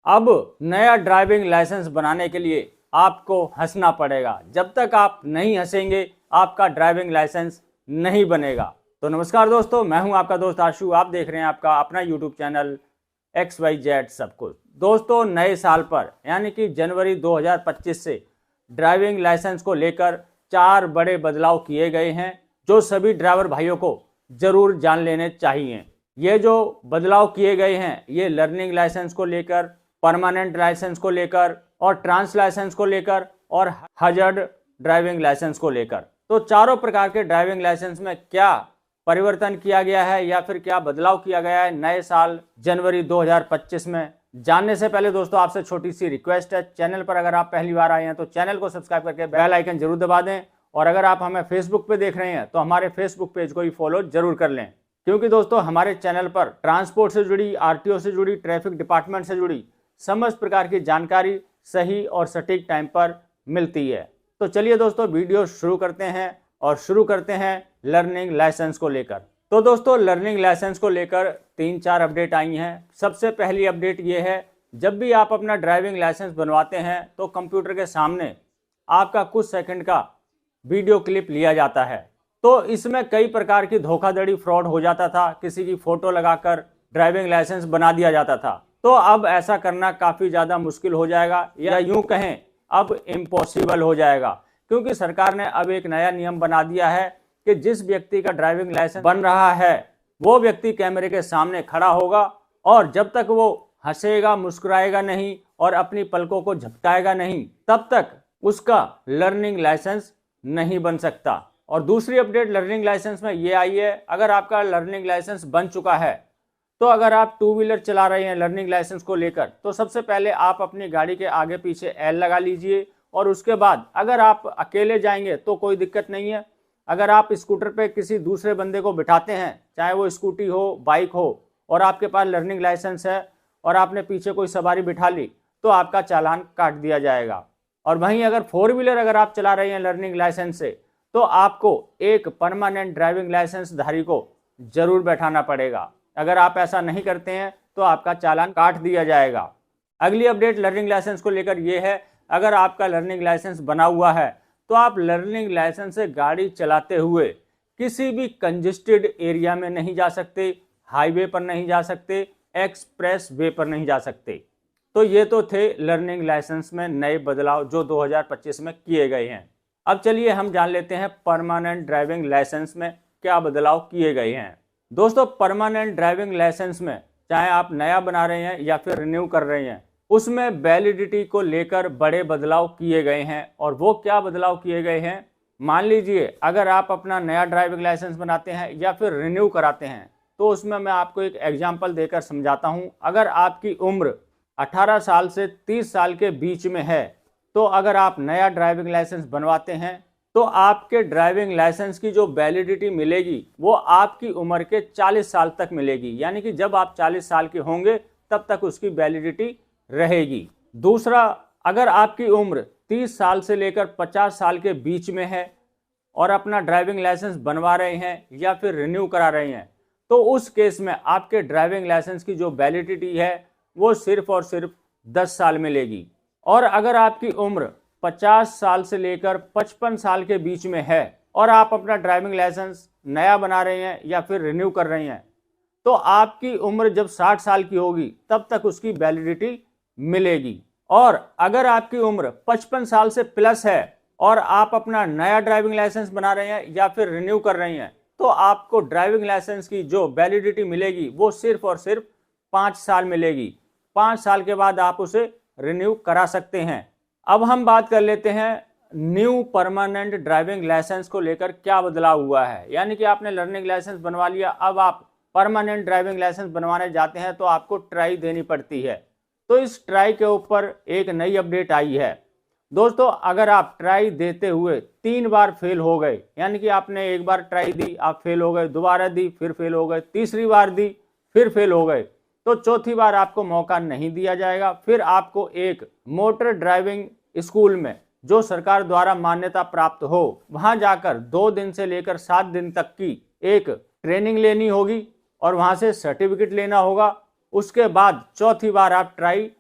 अब नया driving licence बनाने के लिए आपको हंसना पड़ेगा। जब तक आप नहीं हंसेंगे आपका ड्राइविंग लाइसेंस नहीं बनेगा। तो नमस्कार दोस्तों, मैं हूं आपका दोस्त आशु। आप देख रहे हैं आपका अपना यूट्यूब चैनल XYZ सब कुछ। दोस्तों, नए साल पर यानी कि जनवरी 2025 से ड्राइविंग लाइसेंस को लेकर 4 बड़े बदलाव किए गए हैं जो सभी ड्राइवर भाइयों को जरूर जान लेने चाहिए। ये जो बदलाव किए गए हैं ये लर्निंग लाइसेंस को लेकर, परमानेंट लाइसेंस को लेकर और ट्रांस लाइसेंस को लेकर और हजार्ड ड्राइविंग लाइसेंस को लेकर। तो चारों प्रकार के ड्राइविंग लाइसेंस में क्या परिवर्तन किया गया है या फिर क्या बदलाव किया गया है नए साल जनवरी 2025 में, जानने से पहले दोस्तों आपसे छोटी सी रिक्वेस्ट है, चैनल पर अगर आप पहली बार आए हैं तो चैनल को सब्सक्राइब करके बेल आइकन जरूर दबा दें। और अगर आप हमें फेसबुक पे देख रहे हैं तो हमारे फेसबुक पेज को भी फॉलो जरूर कर लें, क्योंकि दोस्तों हमारे चैनल पर ट्रांसपोर्ट से जुड़ी, RTO से जुड़ी, ट्रैफिक डिपार्टमेंट से जुड़ी समस्त प्रकार की जानकारी सही और सटीक टाइम पर मिलती है। तो चलिए दोस्तों वीडियो शुरू करते हैं और शुरू करते हैं लर्निंग लाइसेंस को लेकर। तो दोस्तों लर्निंग लाइसेंस को लेकर 3-4 अपडेट आई हैं। सबसे पहली अपडेट ये है, जब भी आप अपना ड्राइविंग लाइसेंस बनवाते हैं तो कंप्यूटर के सामने आपका कुछ सेकंड का वीडियो क्लिप लिया जाता है। तो इसमें कई प्रकार की धोखाधड़ी, फ्रॉड हो जाता था। किसी की फोटो लगाकर ड्राइविंग लाइसेंस बना दिया जाता था। तो अब ऐसा करना काफ़ी ज़्यादा मुश्किल हो जाएगा, या यूं कहें अब इम्पॉसिबल हो जाएगा, क्योंकि सरकार ने अब एक नया नियम बना दिया है कि जिस व्यक्ति का ड्राइविंग लाइसेंस बन रहा है वो व्यक्ति कैमरे के सामने खड़ा होगा और जब तक वो हंसेगा, मुस्कुराएगा नहीं और अपनी पलकों को झपकाएगा नहीं, तब तक उसका लर्निंग लाइसेंस नहीं बन सकता। और दूसरी अपडेट लर्निंग लाइसेंस में ये आई है, अगर आपका लर्निंग लाइसेंस बन चुका है तो अगर आप 2 व्हीलर चला रहे हैं लर्निंग लाइसेंस को लेकर, तो सबसे पहले आप अपनी गाड़ी के आगे पीछे L लगा लीजिए। और उसके बाद अगर आप अकेले जाएंगे तो कोई दिक्कत नहीं है। अगर आप स्कूटर पे किसी दूसरे बंदे को बिठाते हैं, चाहे वो स्कूटी हो, बाइक हो, और आपके पास लर्निंग लाइसेंस है और आपने पीछे कोई सवारी बिठा ली, तो आपका चालान काट दिया जाएगा। और वहीं अगर 4 व्हीलर अगर आप चला रहे हैं लर्निंग लाइसेंस से, तो आपको एक परमानेंट ड्राइविंग लाइसेंस धारी को जरूर बैठाना पड़ेगा। अगर आप ऐसा नहीं करते हैं तो आपका चालान काट दिया जाएगा। अगली अपडेट लर्निंग लाइसेंस को लेकर ये है, अगर आपका लर्निंग लाइसेंस बना हुआ है तो आप लर्निंग लाइसेंस से गाड़ी चलाते हुए किसी भी कंजेस्टेड एरिया में नहीं जा सकते, हाईवे पर नहीं जा सकते, एक्सप्रेस वे पर नहीं जा सकते। तो ये तो थे लर्निंग लाइसेंस में नए बदलाव जो 2025 में किए गए हैं। अब चलिए हम जान लेते हैं परमानेंट ड्राइविंग लाइसेंस में क्या बदलाव किए गए हैं। दोस्तों परमानेंट ड्राइविंग लाइसेंस में चाहे आप नया बना रहे हैं या फिर रिन्यू कर रहे हैं, उसमें वैलिडिटी को लेकर बड़े बदलाव किए गए हैं। और वो क्या बदलाव किए गए हैं, मान लीजिए अगर आप अपना नया ड्राइविंग लाइसेंस बनाते हैं या फिर रिन्यू कराते हैं, तो उसमें मैं आपको एक एग्जाम्पल देकर समझाता हूँ। अगर आपकी उम्र 18 साल से 30 साल के बीच में है, तो अगर आप नया ड्राइविंग लाइसेंस बनवाते हैं तो आपके ड्राइविंग लाइसेंस की जो वैलिडिटी मिलेगी वो आपकी उम्र के 40 साल तक मिलेगी, यानी कि जब आप 40 साल के होंगे तब तक उसकी वैलिडिटी रहेगी। दूसरा, अगर आपकी उम्र 30 साल से लेकर 50 साल के बीच में है और अपना ड्राइविंग लाइसेंस बनवा रहे हैं या फिर रिन्यू करा रहे हैं, तो उस केस में आपके ड्राइविंग लाइसेंस की जो वैलिडिटी है वो सिर्फ और सिर्फ 10 साल मिलेगी। और अगर आपकी उम्र 50 साल से लेकर 55 साल के बीच में है और आप अपना ड्राइविंग लाइसेंस नया बना रहे हैं या फिर रिन्यू कर रहे हैं, तो आपकी उम्र जब 60 साल की होगी तब तक उसकी वैलिडिटी मिलेगी। और अगर आपकी उम्र 55 साल से प्लस है और आप अपना नया ड्राइविंग लाइसेंस बना रहे हैं या फिर रिन्यू कर रहे हैं, तो आपको ड्राइविंग लाइसेंस की जो वैलिडिटी मिलेगी वो सिर्फ और सिर्फ 5 साल मिलेगी। 5 साल के बाद आप उसे रिन्यू करा सकते हैं। अब हम बात कर लेते हैं न्यू परमानेंट ड्राइविंग लाइसेंस को लेकर क्या बदलाव हुआ है। यानी कि आपने लर्निंग लाइसेंस बनवा लिया, अब आप परमानेंट ड्राइविंग लाइसेंस बनवाने जाते हैं तो आपको ट्राई देनी पड़ती है। तो इस ट्राई के ऊपर एक नई अपडेट आई है। दोस्तों अगर आप ट्राई देते हुए 3 बार फेल हो गए, यानी कि आपने एक बार ट्राई दी, आप फेल हो गए, दोबारा दी, फिर फेल हो गए, तीसरी बार दी, फिर फेल हो गए, तो चौथी बार आपको मौका नहीं दिया जाएगा। फिर आपको एक मोटर ड्राइविंग स्कूल में जो सरकार द्वारा मान्यता प्राप्त हो, वहां जाकर 2 दिन से लेकर 7 दिन तक की एक ट्रेनिंग लेनी होगी और वहां से सर्टिफिकेट लेना होगा। उसके बाद चौथी बार आप ट्राई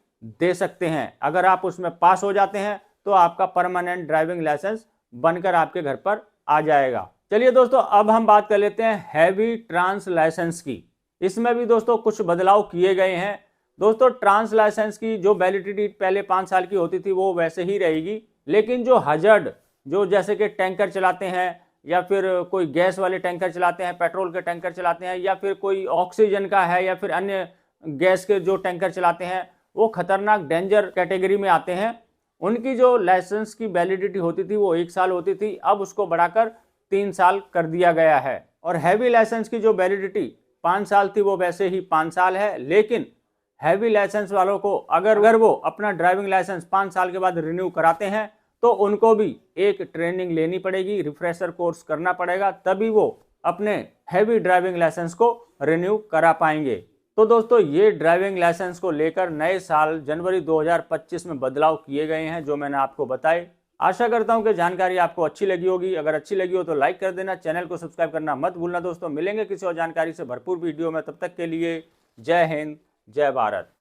दे सकते हैं। अगर आप उसमें पास हो जाते हैं तो आपका परमानेंट ड्राइविंग लाइसेंस बनकर आपके घर पर आ जाएगा। चलिए दोस्तों, अब हम बात कर लेते हैं हैवी ट्रांस लाइसेंस की। इसमें भी दोस्तों कुछ बदलाव किए गए हैं। दोस्तों, ट्रांस लाइसेंस की जो वैलिडिटी पहले 5 साल की होती थी वो वैसे ही रहेगी, लेकिन जो हजर्ड, जो जैसे कि टैंकर चलाते हैं या फिर कोई गैस वाले टैंकर चलाते हैं, पेट्रोल के टैंकर चलाते हैं, या फिर कोई ऑक्सीजन का है, या फिर अन्य गैस के जो टैंकर चलाते हैं, वो खतरनाक डेंजर कैटेगरी में आते हैं। उनकी जो लाइसेंस की वैलिडिटी होती थी वो 1 साल होती थी, अब उसको बढ़ाकर 3 साल कर दिया गया है। और हैवी लाइसेंस की जो वैलिडिटी 5 साल थी वो वैसे ही 5 साल है, लेकिन हैवी लाइसेंस वालों को अगर वो अपना ड्राइविंग लाइसेंस 5 साल के बाद रिन्यू कराते हैं तो उनको भी एक ट्रेनिंग लेनी पड़ेगी, रिफ्रेशर कोर्स करना पड़ेगा, तभी वो अपने हैवी ड्राइविंग लाइसेंस को रिन्यू करा पाएंगे। तो दोस्तों, ये ड्राइविंग लाइसेंस को लेकर नए साल जनवरी 2025 में बदलाव किए गए हैं जो मैंने आपको बताए। आशा करता हूं कि जानकारी आपको अच्छी लगी होगी। अगर अच्छी लगी हो तो लाइक कर देना, चैनल को सब्सक्राइब करना मत भूलना। दोस्तों, मिलेंगे किसी और जानकारी से भरपूर वीडियो में, तब तक के लिए जय हिंद, जय भारत।